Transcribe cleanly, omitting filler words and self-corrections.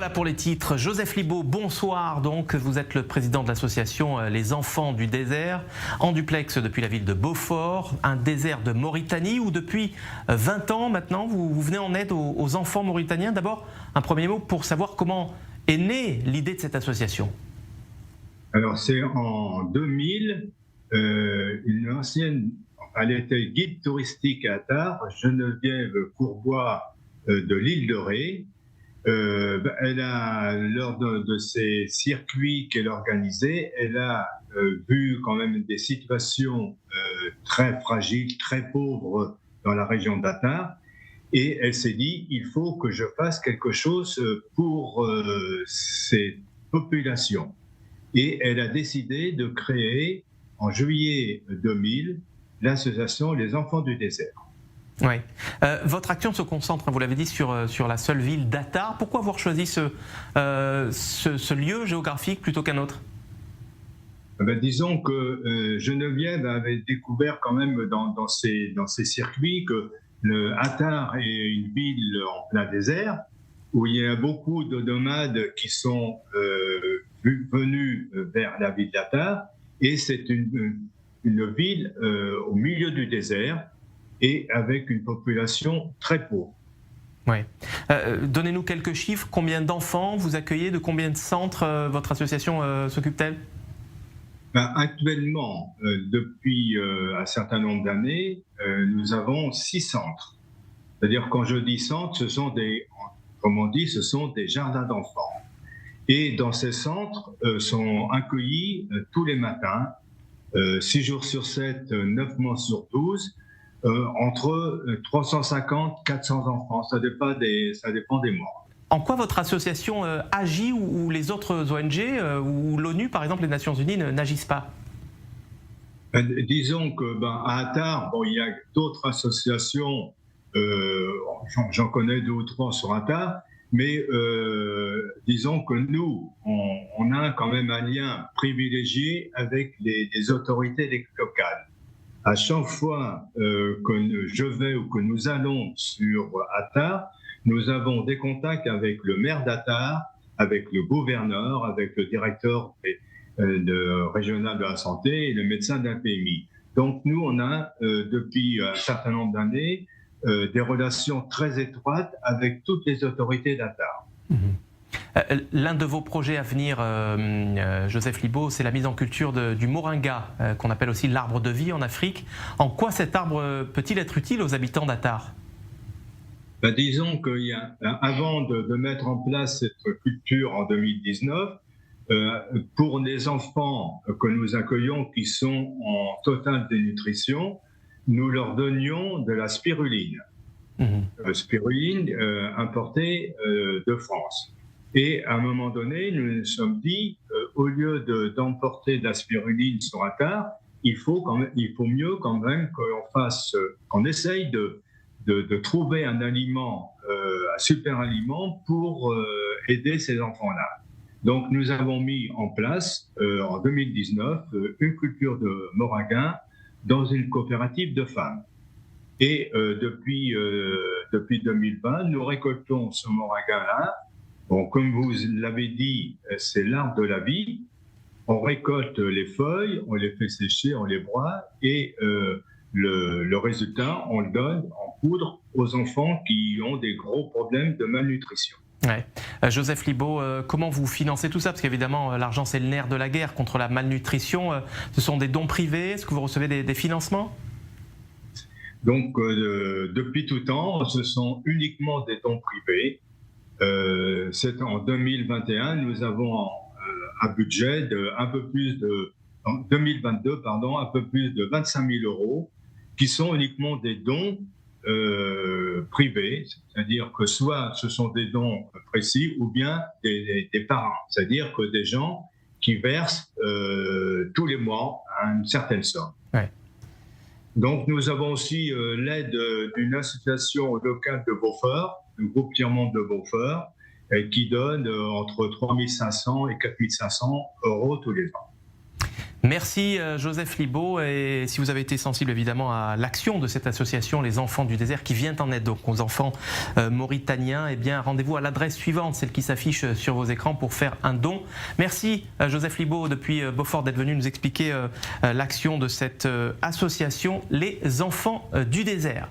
Voilà pour les titres. Joseph Libaud, bonsoir. Donc, vous êtes le président de l'association Les Enfants du Désert, en duplex depuis la ville de Beaufort, un désert de Mauritanie où depuis 20 ans maintenant, vous venez en aide aux enfants mauritaniens. D'abord, un premier mot pour savoir comment est née l'idée de cette association. Alors, c'est en 2000, une ancienne, elle était guide touristique à Attard, Geneviève Courbois de l'île de Ré. Elle a, lors de ces circuits qu'elle organisait, elle a vu quand même des situations très fragiles, très pauvres dans la région d'Attard. Et elle s'est dit, il faut que je fasse quelque chose pour ces populations. Et elle a décidé de créer, en juillet 2000, l'association Les Enfants du Désert. Oui. Votre action se concentre, vous l'avez dit, sur la seule ville d'Attard. Pourquoi avoir choisi ce lieu géographique plutôt qu'un autre ? Disons que Geneviève avait découvert quand même dans ces circuits que Attard est une ville en plein désert, où il y a beaucoup de nomades qui sont venus vers la ville d'Attard, et c'est une ville au milieu du désert, et avec une population très pauvre. Oui. Donnez-nous quelques chiffres. Combien d'enfants vous accueillez? De combien de centres votre association s'occupe-t-elle? Actuellement, depuis un certain nombre d'années, nous avons 6 centres. C'est-à-dire, quand je dis centres, ce sont ce sont des jardins d'enfants. Et dans ces centres sont accueillis tous les matins, 6 jours sur 7, 9 mois sur 12, entre 350 et 400 enfants. Ça dépend des mois. En quoi votre association agit où les autres ONG, ou l'ONU, par exemple, les Nations Unies, n'agissent pas? Disons que à Attard, il y a d'autres associations, j'en connais 2 ou 3 sur Attard, mais disons que nous, on a quand même un lien privilégié avec les autorités locales. À chaque fois que je vais ou que nous allons sur Attard, nous avons des contacts avec le maire d'Attard, avec le gouverneur, avec le directeur régional de la santé et le médecin de la PMI. Donc nous, on a depuis un certain nombre d'années des relations très étroites avec toutes les autorités d'Attard. L'un de vos projets à venir, Joseph Libaud, c'est la mise en culture du moringa, qu'on appelle aussi l'arbre de vie en Afrique. En quoi cet arbre peut-il être utile aux habitants d'Attard? Disons qu'avant de mettre en place cette culture en 2019, pour les enfants que nous accueillons qui sont en totale dénutrition, nous leur donnions de la spiruline. Spiruline importée de France. Et à un moment donné, nous nous sommes dit, au lieu d'emporter de la spiruline sur Attard, il faut mieux quand même qu'on essaye de trouver un aliment, un super aliment pour aider ces enfants-là. Donc nous avons mis en place en 2019 une culture de moringa dans une coopérative de femmes. Et depuis 2020, nous récoltons ce moringa-là. Bon, comme vous l'avez dit, c'est l'arbre de la vie. On récolte les feuilles, on les fait sécher, on les broie et le résultat, on le donne en poudre aux enfants qui ont des gros problèmes de malnutrition. Ouais. Joseph Libaud, comment vous financez tout ça? Parce qu'évidemment, l'argent, c'est le nerf de la guerre contre la malnutrition. Ce sont des dons privés? Est-ce que vous recevez des financements? Donc, depuis tout temps, ce sont uniquement des dons privés. C'est en 2021, nous avons un budget en 2022, un peu plus de 25 000 euros, qui sont uniquement des dons privés, c'est-à-dire que soit ce sont des dons précis ou bien des parents, c'est-à-dire que des gens qui versent tous les mois une certaine somme. Ouais. Donc nous avons aussi l'aide d'une association locale de Beaufort, le groupe Tiers-Monde de Beaufort, qui donne entre 3 500 et 4 500 euros tous les ans. Merci Joseph Libaud, et si vous avez été sensible évidemment à l'action de cette association Les Enfants du Désert qui vient en aide donc aux enfants mauritaniens, eh bien rendez-vous à l'adresse suivante, celle qui s'affiche sur vos écrans pour faire un don. Merci Joseph Libaud depuis Beaufort d'être venu nous expliquer l'action de cette association Les Enfants du Désert.